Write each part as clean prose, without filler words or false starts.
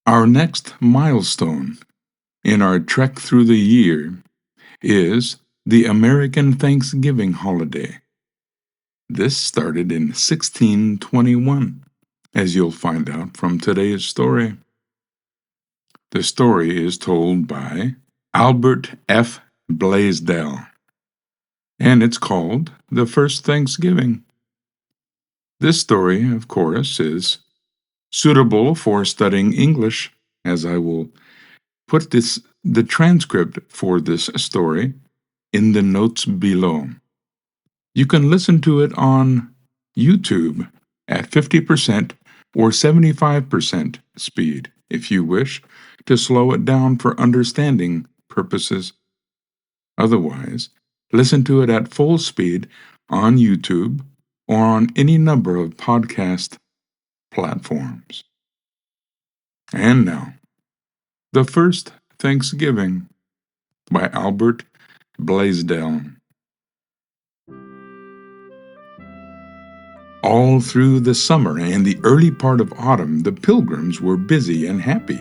Our next milestone in our trek through the year is the American Thanksgiving holiday. This started in 1621, as you'll find out from today's story. The story is told by Albert F. Blaisdell, and it's called The First Thanksgiving. This story, of course, is suitable for studying English, as I will put the transcript for this story in the notes below. You can listen to it on YouTube at 50% or 75% speed if you wish to slow it down for understanding purposes. Otherwise, listen to it at full speed on YouTube or on any number of podcast platforms. And now, The First Thanksgiving by Albert Blaisdell. All through the summer and the early part of autumn, the Pilgrims were busy and happy.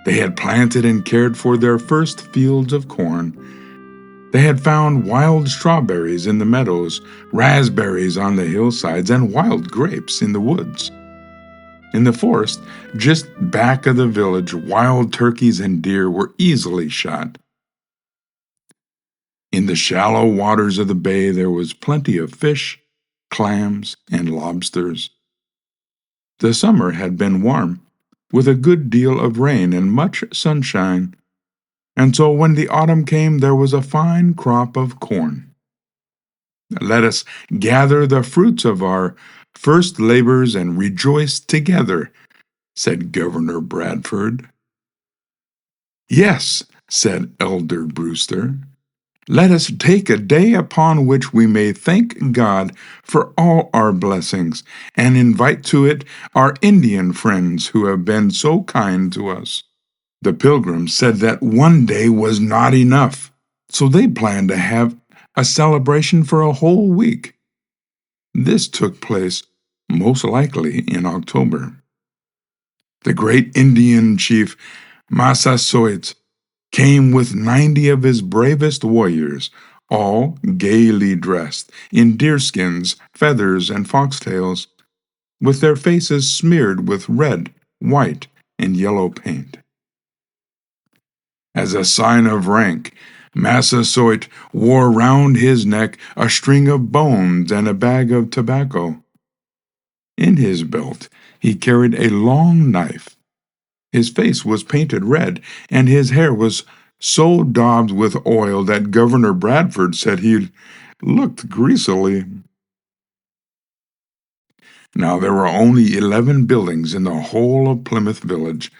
They had planted and cared for their first fields of corn. They had found wild strawberries in the meadows, raspberries on the hillsides, and wild grapes in the woods. In the forest, just back of the village, wild turkeys and deer were easily shot. In the shallow waters of the bay, there was plenty of fish, clams, and lobsters. The summer had been warm, with a good deal of rain and much sunshine, and so when the autumn came, there was a fine crop of corn. Let us gather the fruits of our first labors and rejoice together, said Governor Bradford. Yes, said Elder Brewster. Let us take a day upon which we may thank God for all our blessings and invite to it our Indian friends who have been so kind to us. The Pilgrims said that one day was not enough, so they planned to have a celebration for a whole week. This took place most likely in October. The great Indian chief Massasoit came with 90 of his bravest warriors, all gaily dressed in deerskins, feathers, and foxtails, with their faces smeared with red, white, and yellow paint. As a sign of rank, Massasoit wore round his neck a string of bones and a bag of tobacco. In his belt he carried a long knife. His face was painted red, and his hair was so daubed with oil that Governor Bradford said he looked greasily. Now there were only 11 buildings in the whole of Plymouth village,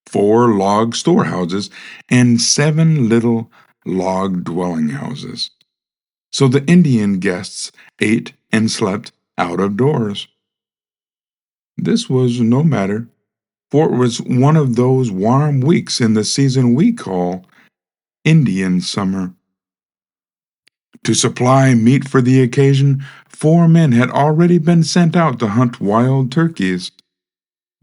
4 log storehouses, and 7 little log dwelling houses. So the Indian guests ate and slept out of doors. This was no matter, for it was one of those warm weeks in the season we call Indian summer. To supply meat for the occasion, 4 men had already been sent out to hunt wild turkeys.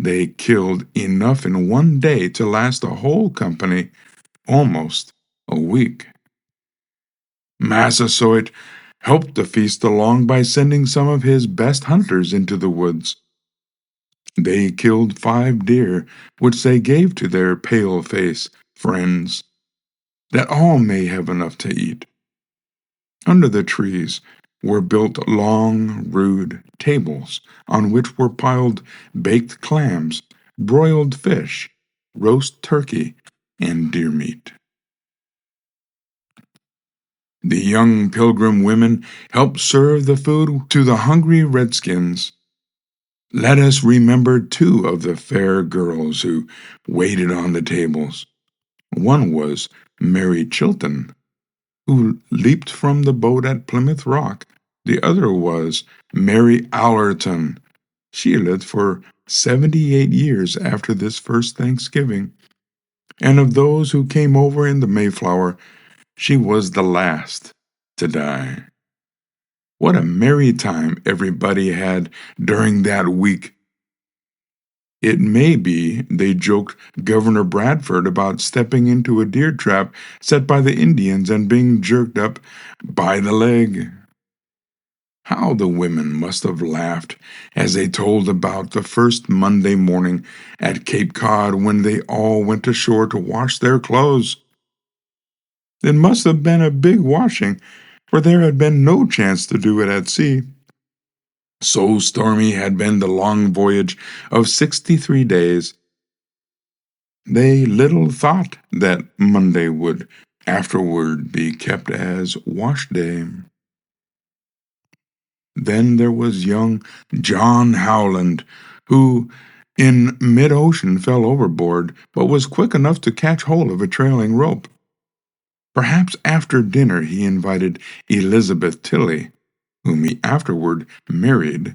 They killed enough in one day to last a whole company almost a week. Massasoit helped the feast along by sending some of his best hunters into the woods. They killed 5 deer, which they gave to their pale-face friends, that all may have enough to eat. Under the trees were built long, rude tables on which were piled baked clams, broiled fish, roast turkey, and deer meat. The young Pilgrim women helped serve the food to the hungry redskins. Let us remember 2 of the fair girls who waited on the tables. One was Mary Chilton, who leaped from the boat at Plymouth Rock. The other was Mary Allerton. She lived for 78 years after this first Thanksgiving, and of those who came over in the Mayflower, she was the last to die. What a merry time everybody had during that week. It may be they joked Governor Bradford about stepping into a deer trap set by the Indians and being jerked up by the leg. How the women must have laughed as they told about the first Monday morning at Cape Cod when they all went ashore to wash their clothes. It must have been a big washing, for there had been no chance to do it at sea. So stormy had been the long voyage of 63 days. They little thought that Monday would afterward be kept as wash day. Then there was young John Howland, who in mid-ocean fell overboard, but was quick enough to catch hold of a trailing rope. Perhaps after dinner he invited Elizabeth Tilley, whom he afterward married,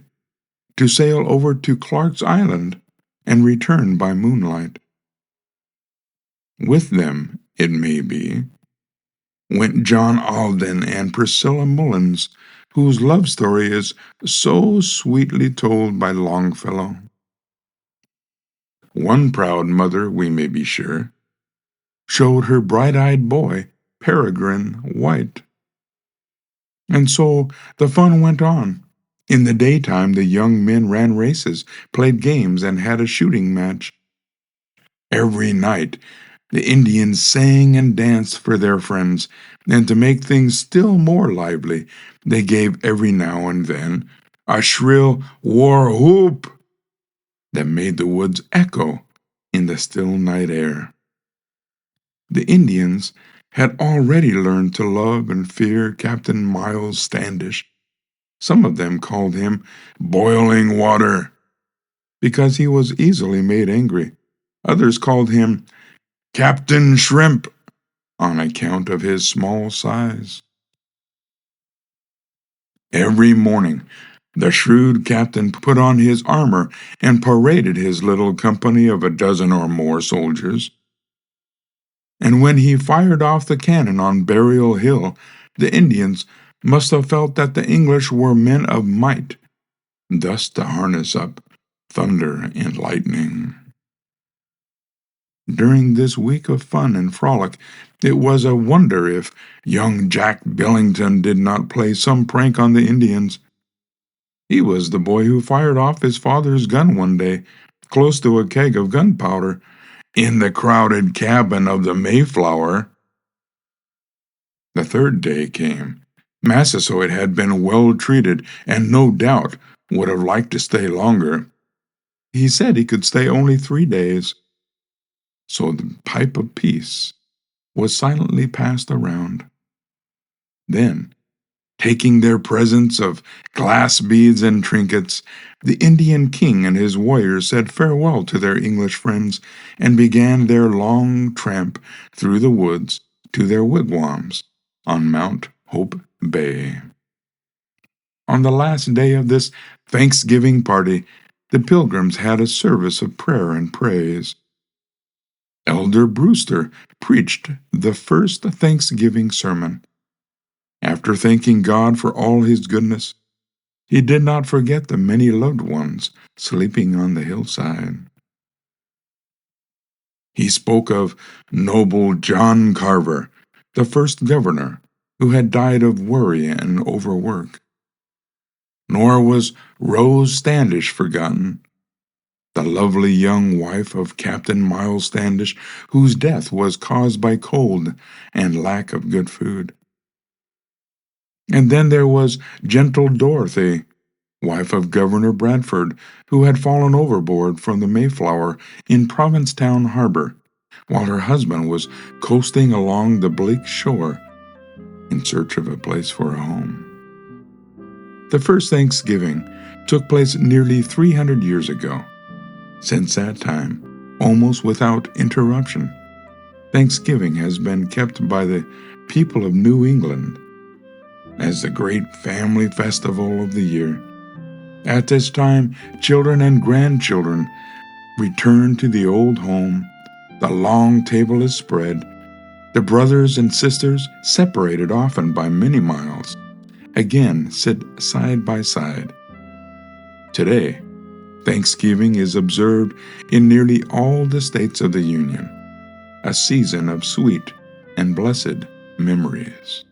to sail over to Clark's Island and return by moonlight. With them, it may be, went John Alden and Priscilla Mullins, whose love story is so sweetly told by Longfellow. One proud mother, we may be sure, showed her bright-eyed boy, Peregrine White. And so the fun went on. In the daytime, the young men ran races, played games, and had a shooting match. Every night, the Indians sang and danced for their friends, and to make things still more lively, they gave every now and then a shrill war whoop that made the woods echo in the still night air. The Indians had already learned to love and fear Captain Miles Standish. Some of them called him Boiling Water because he was easily made angry. Others called him Captain Shrimp on account of his small size. Every morning, the shrewd captain put on his armor and paraded his little company of a dozen or more soldiers. And when he fired off the cannon on Burial Hill, the Indians must have felt that the English were men of might, thus to harness up thunder and lightning. During this week of fun and frolic, it was a wonder if young Jack Billington did not play some prank on the Indians. He was the boy who fired off his father's gun one day, close to a keg of gunpowder, in the crowded cabin of the Mayflower. The third day came. Massasoit had been well treated and no doubt would have liked to stay longer. He said he could stay only 3 days. So the pipe of peace was silently passed around. Then, taking their presents of glass beads and trinkets, the Indian king and his warriors said farewell to their English friends and began their long tramp through the woods to their wigwams on Mount Hope Bay. On the last day of this Thanksgiving party, the Pilgrims had a service of prayer and praise. Elder Brewster preached the first Thanksgiving sermon. After thanking God for all his goodness, he did not forget the many loved ones sleeping on the hillside. He spoke of noble John Carver, the first governor, who had died of worry and overwork. Nor was Rose Standish forgotten, the lovely young wife of Captain Miles Standish, whose death was caused by cold and lack of good food. And then there was gentle Dorothy, wife of Governor Bradford, who had fallen overboard from the Mayflower in Provincetown Harbor, while her husband was coasting along the bleak shore in search of a place for a home. The first Thanksgiving took place nearly 300 years ago. Since that time, almost without interruption, Thanksgiving has been kept by the people of New England as the great family festival of the year. At this time, children and grandchildren return to the old home, the long table is spread, the brothers and sisters, separated often by many miles, again sit side by side. Today, Thanksgiving is observed in nearly all the states of the Union, a season of sweet and blessed memories.